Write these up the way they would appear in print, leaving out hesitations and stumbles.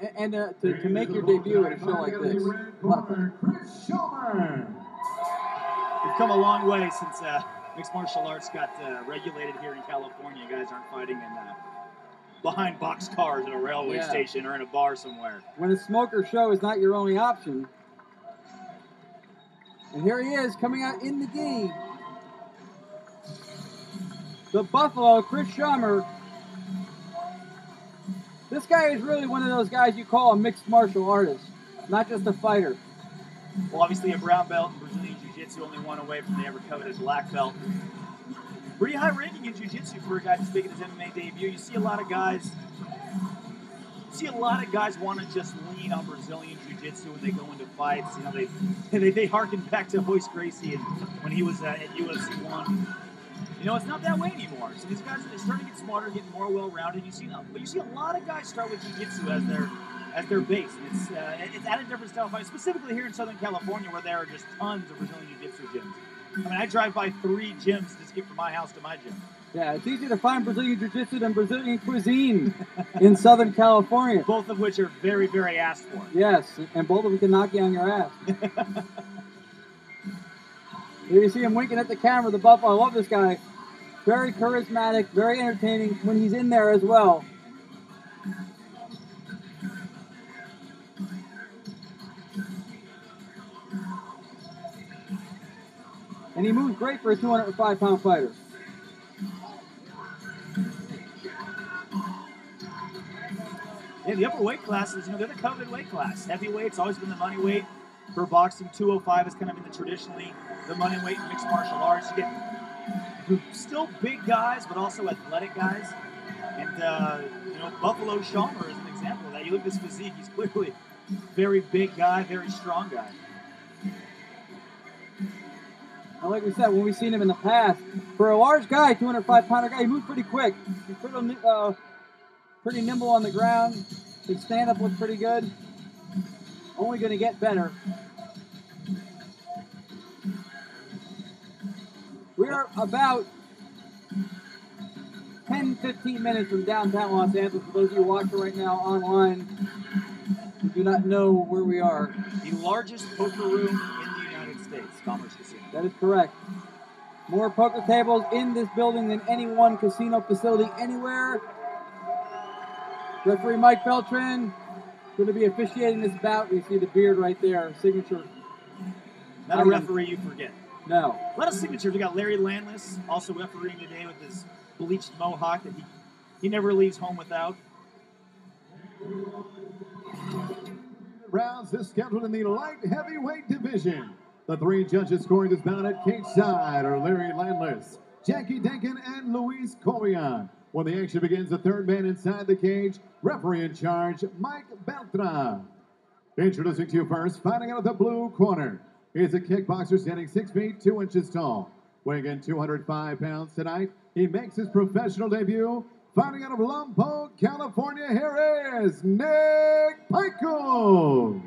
to make your debut at a show like this. Schommer. We've come a long way since mixed martial arts got regulated here in California. You guys aren't fighting in behind boxcars at a railway station or in a bar somewhere. When a smoker show is not your only option. And here he is coming out in the gi. The Buffalo, Chris Schommer. This guy is really one of those guys you call a mixed martial artist, not just a fighter. Well, obviously a brown belt in Brazilian Jiu-Jitsu, only one away from the ever-coveted black belt. Pretty high ranking in Jiu-Jitsu for a guy just making his MMA debut. You see a lot of guys want to just lean on Brazilian Jiu-Jitsu when they go into fights. You know, they harken back to Royce Gracie and when he was at UFC 1. You know, it's not that way anymore. So these guys are starting to get smarter, getting more well-rounded. But you see a lot of guys start with Jiu-Jitsu as their base. And it's at a different style of fight, specifically here in Southern California, where there are just tons of Brazilian Jiu-Jitsu gyms. I mean, I drive by 3 gyms just to get from my house to my gym. Yeah, it's easier to find Brazilian Jiu-Jitsu than Brazilian cuisine in Southern California. Both of which are very, very asked for. Yes, and both of them can knock you on your ass. Here you see him winking at the camera, the Buffalo. I love this guy. Very charismatic, very entertaining when he's in there as well. And he moves great for a 205-pound fighter. Yeah, the upper weight classes, you know, they're the coveted weight class. Heavyweight's always been the money weight. For boxing, 205 has kind of been traditionally the money weight in mixed martial arts. You get still big guys, but also athletic guys. And, you know, Buffalo Schommer is an example of that. You look at his physique, he's clearly a very big guy, very strong guy. Well, like we said, when we've seen him in the past, for a large guy, 205-pounder guy, he moves pretty quick. He's pretty nimble on the ground. His stand-up looks pretty good. Only going to get better. We are about 10-15 minutes from downtown Los Angeles. For those of you watching right now online who do not know where we are. The largest poker room in the United States, Commerce Casino. That is correct. More poker tables in this building than any one casino facility anywhere. Referee Mike Beltran going to be officiating this bout. You see the beard right there, signature. Not a referee you forget. No. A lot of signatures. We got Larry Landless, also refereeing today with his bleached mohawk that he never leaves home without. Rounds is scheduled in the light heavyweight division. The 3 judges scoring this bout at cage side are Larry Landless, Jackie Denkin, and Luis Correa. When the action begins, the third man inside the cage, referee in charge, Mike Beltran. Introducing to you first, fighting out of the blue corner. He's a kickboxer standing 6 feet 2 inches tall. Weighing in 205 pounds tonight, he makes his professional debut. Fighting out of Lompoc, California, here is Nick Pico.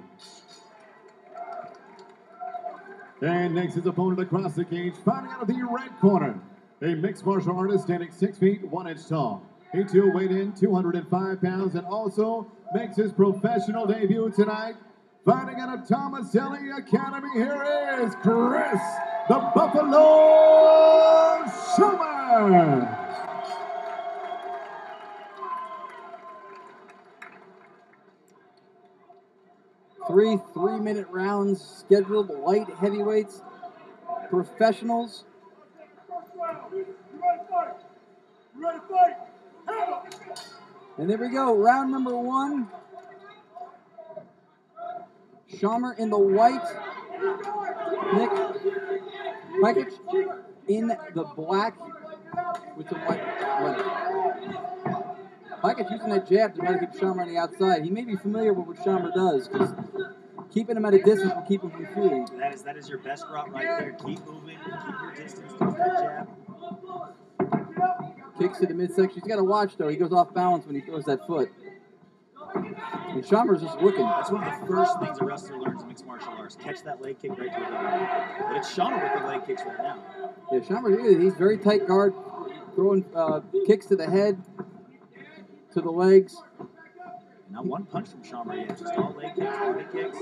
And next his opponent across the cage, fighting out of the red corner. A mixed martial artist standing 6 feet 1 inch tall. He too weighed in 205 pounds and also makes his professional debut tonight. Fighting out of Tomaselli Academy, here is Chris, the Buffalo Schommer. Three 3-minute rounds scheduled, light heavyweights, professionals. And there we go, round number 1. Schommer in the white, Nick Pikic in the black with the white letter. Pikic using that jab to try to keep Schommer on the outside. He may be familiar with what Schommer does, because keeping him at a distance will keep him from shooting. That is your best route right there. Keep moving, keep your distance, use that jab. Kicks to the midsection. He's got to watch, though. He goes off balance when he throws that foot. And Schommer's just looking. That's one of the first things a wrestler learns in mixed martial arts. Catch that leg kick right to the body. But it's Schommer with the leg kicks right now. Yeah, Schommer, he's very tight guard, throwing kicks to the head, to the legs. Not one punch from Schommer yet. Just all leg kicks, body kicks.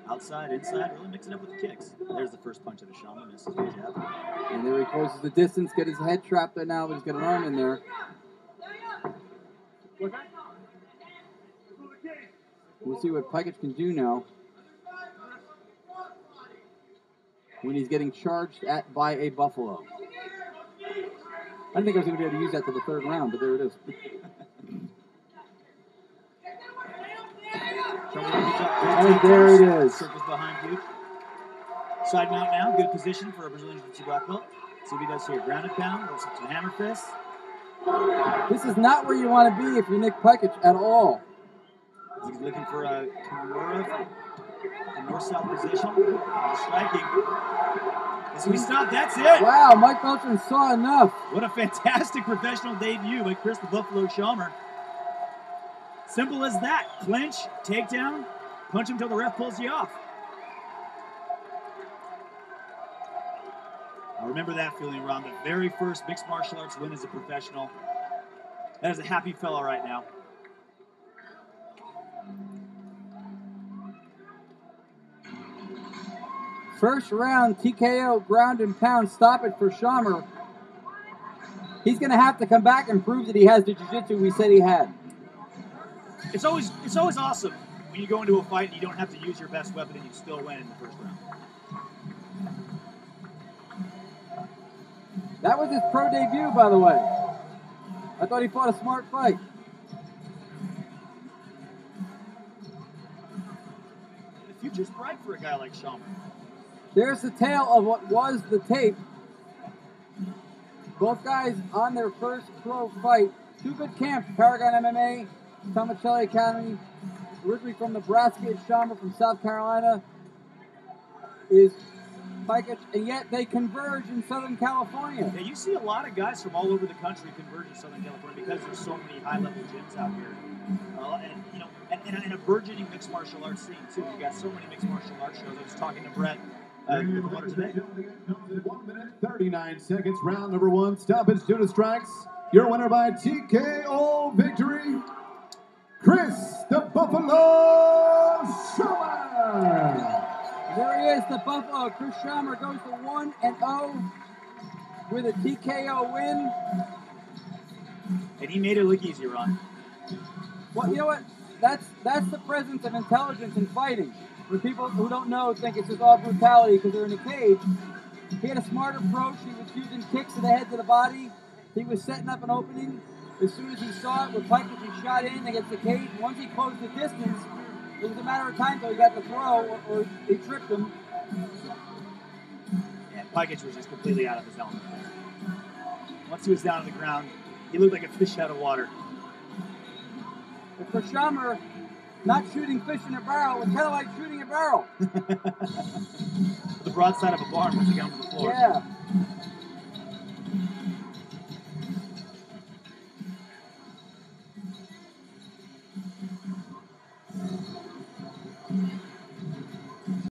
Outside, inside, really mix it up with the kicks. There's the first punch of the Schommer, misses the jab. And there he closes the distance, get his head trapped there now, but he's got an arm in there. We'll see what Pikich can do now. When he's getting charged at by a buffalo. I didn't think I was going to be able to use that to the third round, but there it is. And there it is. Circles behind you. Side mount now. Good position for a Brazilian Jiu-Jitsu black belt. See what he does here. Grounded pound. Goes up to the hammer fist. This is not where you want to be if you're Nick Pikich at all. He's looking for a Kimura, a north-south position. Striking. So we stop. That's it. Wow, Mike Beltran saw enough. What a fantastic professional debut by Chris the Buffalo Schommer. Simple as that. Clinch, takedown, punch him until the ref pulls you off. I remember that feeling, Ron. The very first mixed martial arts win as a professional. That is a happy fellow right now. First round, TKO, ground and pound, stop it for Schommer. He's going to have to come back and prove that he has the jiu-jitsu we said he had. It's always awesome when you go into a fight and you don't have to use your best weapon and you still win in the first round. That was his pro debut, by the way. I thought he fought a smart fight. The future's bright for a guy like Schommer. There's the tale of what was the tape. Both guys on their first pro fight. Two good camps, Paragon MMA, Tomacelli Academy. Originally from Nebraska is Schommer, from South Carolina is Pikich, and yet they converge in Southern California. Yeah, you see a lot of guys from all over the country converge in Southern California because there's so many high-level gyms out here. And a burgeoning mixed martial arts scene, too. We've got so many mixed martial arts shows. I was talking to Brett the promoter today. 1 minute, 39 seconds, round number one. Stoppage due to strikes. Your winner by TKO victory, Chris the Buffalo Schommer. There he is, the Buffalo. Chris Schommer goes to 1-0 with a TKO win. And he made it look easy, Ron. Well, you know what? That's the presence of intelligence in fighting. When people who don't know think it's just all brutality because they're in a cage. He had a smart approach. He was using kicks to the head, to the body. He was setting up an opening. As soon as he saw it with Pikich, he shot in against the cage. Once he closed the distance, it was a matter of time until he got the throw or he tripped him. Yeah, Pikich was just completely out of his element there. Once he was down on the ground, he looked like a fish out of water. But for Schommer, not shooting fish in a barrel was kind of like shooting a barrel. The broadside of a barn once he got on the floor. Yeah.